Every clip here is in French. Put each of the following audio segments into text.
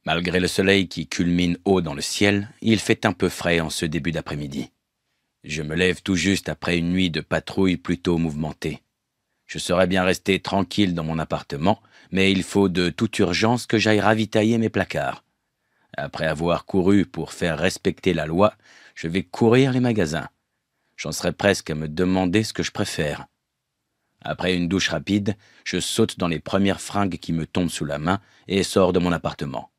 Malgré le soleil qui culmine haut dans le ciel, il fait un peu frais en ce début d'après-midi. Je me lève tout juste après une nuit de patrouille plutôt mouvementée. Je serais bien resté tranquille dans mon appartement, mais il faut de toute urgence que j'aille ravitailler mes placards. Après avoir couru pour faire respecter la loi, je vais courir les magasins. J'en serais presque à me demander ce que je préfère. Après une douche rapide, je saute dans les premières fringues qui me tombent sous la main et sors de mon appartement.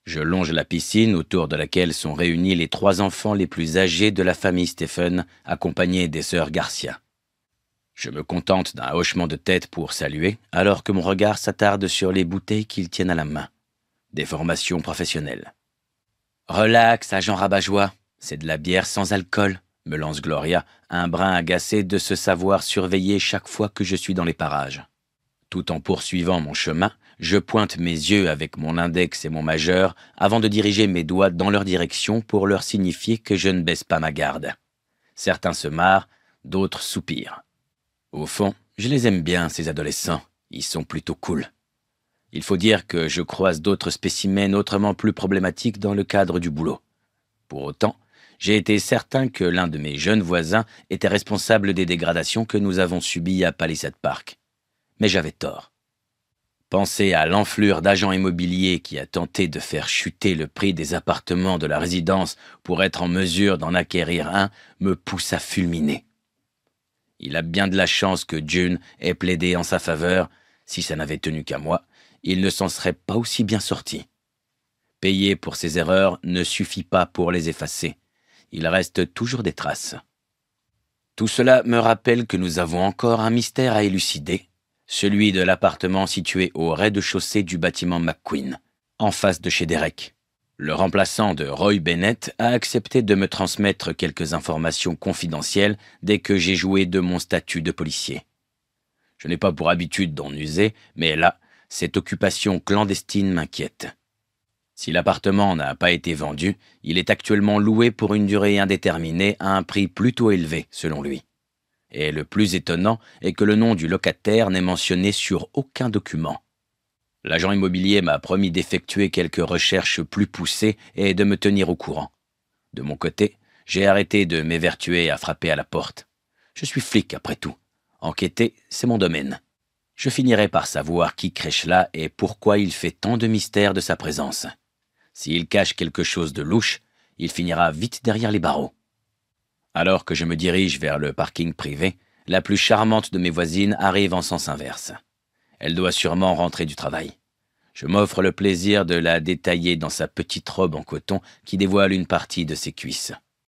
Je longe la piscine autour de laquelle sont réunis les 3 enfants les plus âgés de la famille Stephen, accompagnés des sœurs Garcia. Je me contente d'un hochement de tête pour saluer, alors que mon regard s'attarde sur les bouteilles qu'ils tiennent à la main. Des formations professionnelles. « Relax, agent rabat-joie, c'est de la bière sans alcool », me lance Gloria, un brin agacé de se savoir surveiller chaque fois que je suis dans les parages. Tout en poursuivant mon chemin, je pointe mes yeux avec mon index et mon majeur avant de diriger mes doigts dans leur direction pour leur signifier que je ne baisse pas ma garde. Certains se marrent, d'autres soupirent. Au fond, je les aime bien, ces adolescents. Ils sont plutôt cool. Il faut dire que je croise d'autres spécimens autrement plus problématiques dans le cadre du boulot. Pour autant, j'ai été certain que l'un de mes jeunes voisins était responsable des dégradations que nous avons subies à Palisade Park. Mais j'avais tort. Penser à l'enflure d'agents immobiliers qui a tenté de faire chuter le prix des appartements de la résidence pour être en mesure d'en acquérir un me pousse à fulminer. Il a bien de la chance que June ait plaidé en sa faveur. Si ça n'avait tenu qu'à moi, il ne s'en serait pas aussi bien sorti. Payer pour ses erreurs ne suffit pas pour les effacer. Il reste toujours des traces. Tout cela me rappelle que nous avons encore un mystère à élucider, celui de l'appartement situé au rez-de-chaussée du bâtiment McQueen, en face de chez Derek. Le remplaçant de Roy Bennett a accepté de me transmettre quelques informations confidentielles dès que j'ai joué de mon statut de policier. Je n'ai pas pour habitude d'en user, mais là, cette occupation clandestine m'inquiète. Si l'appartement n'a pas été vendu, il est actuellement loué pour une durée indéterminée à un prix plutôt élevé, selon lui. Et le plus étonnant est que le nom du locataire n'est mentionné sur aucun document. L'agent immobilier m'a promis d'effectuer quelques recherches plus poussées et de me tenir au courant. De mon côté, j'ai arrêté de m'évertuer à frapper à la porte. Je suis flic après tout. Enquêter, c'est mon domaine. Je finirai par savoir qui crèche là et pourquoi il fait tant de mystère de sa présence. S'il cache quelque chose de louche, il finira vite derrière les barreaux. Alors que je me dirige vers le parking privé, la plus charmante de mes voisines arrive en sens inverse. Elle doit sûrement rentrer du travail. Je m'offre le plaisir de la détailler dans sa petite robe en coton qui dévoile une partie de ses cuisses.